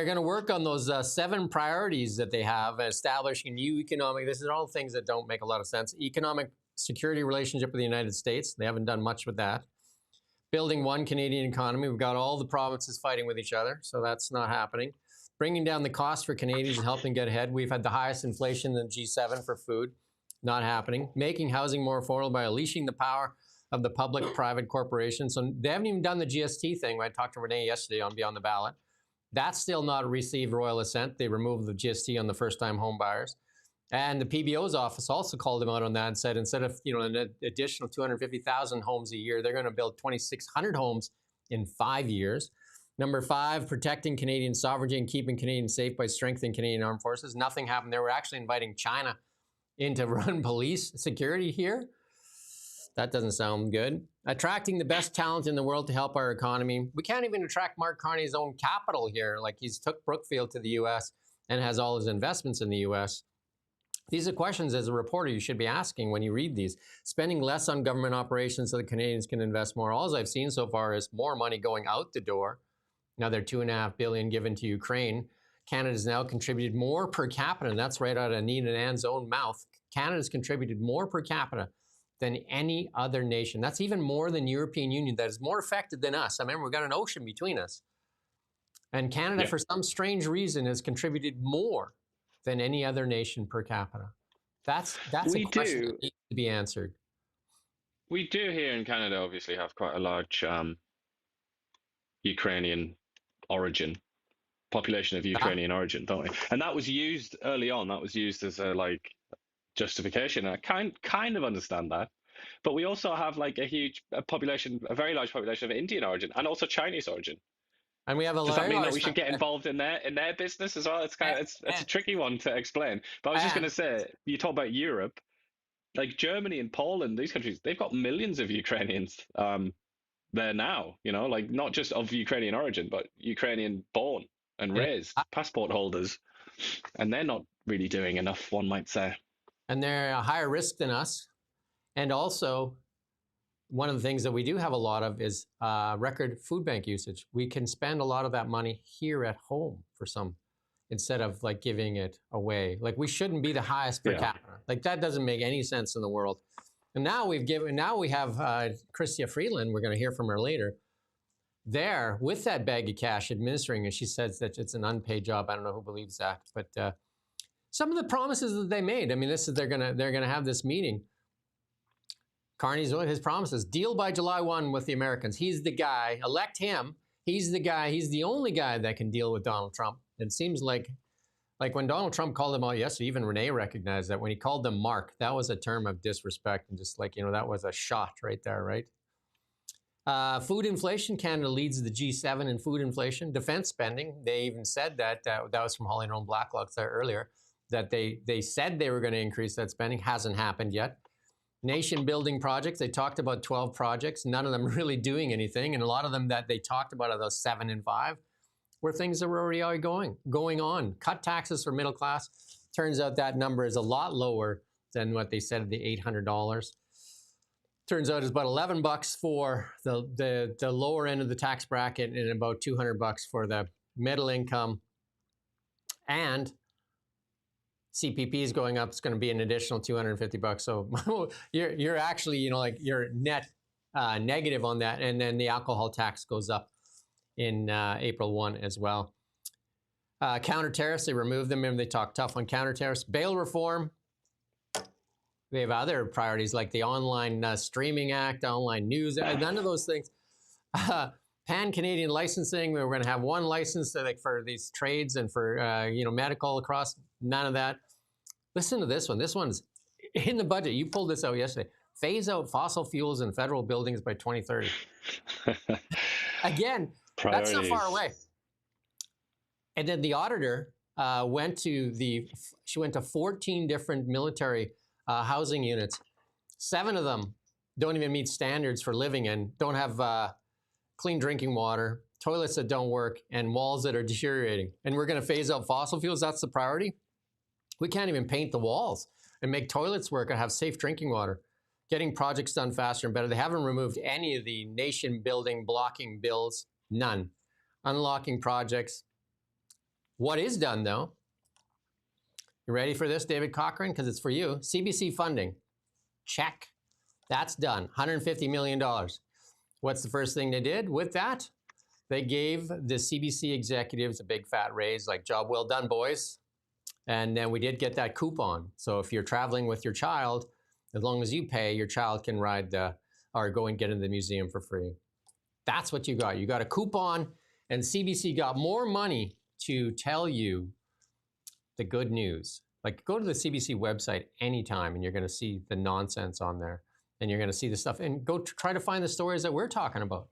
They're going to work on those 7 priorities that they have, establishing new economic, this is all things that don't make a lot of sense. Economic security relationship with the United States. They haven't done much with that. Building one Canadian economy. We've got all the provinces fighting with each other, so that's not happening. Bringing down the cost for Canadians and helping get ahead. We've had the highest inflation in G7 for food. Not happening. Making housing more affordable by unleashing the power of the public-private corporations. So they haven't even done the GST thing. I talked to Renee yesterday on Beyond the Ballot. That's still not received Royal Assent. They removed the GST on the first-time home buyers. And the PBO's office also called them out on that and said instead of an additional 250,000 homes a year, they're going to build 2,600 homes in 5 years. Number 5, protecting Canadian sovereignty and keeping Canadians safe by strengthening Canadian armed forces. Nothing happened. They were actually inviting China in to run police security here. That doesn't sound good. Attracting the best talent in the world to help our economy. We can't even attract Mark Carney's own capital here. Like he's took Brookfield to the U.S. and has all his investments in the U.S. These are questions as a reporter you should be asking when you read these. Spending less on government operations so that Canadians can invest more. All I've seen so far is more money going out the door. Another $2.5 billion given to Ukraine. Canada's now contributed more per capita, and that's right out of Nina and Ann's own mouth. Canada's contributed more per capita than any other nation. That's even more than European Union that is more affected than us. I remember we've got an ocean between us. And Canada, for some strange reason, has contributed more than any other nation per capita. That's a question that needs to be answered. We do here in Canada obviously have quite a large Ukrainian origin, population of Ukrainian origin, don't we? And that was used early on. That was used as a justification. I kind of understand that, but we also have like a very large population of Indian origin and also Chinese origin. And we have a Does that mean that we should get involved in their business as well? It's it's a tricky one to explain. But I was just going to say, you talk about Europe, like Germany and Poland, these countries, they've got millions of Ukrainians there now. Like not just of Ukrainian origin, but Ukrainian born and raised passport holders, and they're not really doing enough, one might say. And they're a higher risk than us. And also, one of the things that we do have a lot of is record food bank usage. We can spend a lot of that money here at home for some, instead of like giving it away. Like we shouldn't be the highest per capita. Like that doesn't make any sense in the world. And now we have Chrystia Freeland, we're going to hear from her later, there with that bag of cash administering, and she says that it's an unpaid job. I don't know who believes that, but some of the promises that they made. I mean, they're gonna have this meeting. Carney's his promises: deal by July 1 with the Americans. He's the guy. Elect him. He's the guy. He's the only guy that can deal with Donald Trump. It seems like when Donald Trump called them out yesterday, even Renee recognized that when he called them Mark, that was a term of disrespect, and just that was a shot right there, right? Food inflation. Canada leads the G7 in food inflation. Defense spending. They even said that that was from Holly and Rome Blacklock there earlier, that they said they were going to increase that spending. Hasn't happened yet. Nation building projects. They talked about 12 projects, none of them really doing anything. And a lot of them that they talked about, of those 7 and 5, were things that were already going on. Cut taxes for middle class. Turns out that number is a lot lower than what they said, the $800. Turns out it's about $11 for the lower end of the tax bracket and about $200 for the middle income. And CPP is going up. It's going to be an additional $250. So you're actually, you're net negative on that. And then the alcohol tax goes up in April 1 as well. Counter tariffs, they removed them. Remember, they talked tough on counter tariffs. Bail reform. They have other priorities like the Online Streaming Act, online news. None of those things. Pan-Canadian licensing. We're going to have one license for these trades and for medical across. None of that. Listen to this one. This one's in the budget. You pulled this out yesterday. Phase out fossil fuels in federal buildings by 2030. Again, priorities. That's not far away. And then the auditor went to 14 different military housing units. 7 of them don't even meet standards for living in, don't have clean drinking water, toilets that don't work, and walls that are deteriorating. And we're going to phase out fossil fuels. That's the priority. We can't even paint the walls and make toilets work and have safe drinking water. Getting projects done faster and better. They haven't removed any of the nation building blocking bills. None. Unlocking projects. What is done, though, you ready for this, David Cochran? Because it's for you. CBC funding. Check. That's done. $150 million. What's the first thing they did with that? They gave the CBC executives a big fat raise, like, job well done, boys. And then we did get that coupon. So if you're traveling with your child, as long as you pay, your child can ride or go and get into the museum for free. That's what you got. You got a coupon, and CBC got more money to tell you the good news. Like, go to the CBC website anytime, and you're going to see the nonsense on there, and you're going to see the stuff, and go try to find the stories that we're talking about.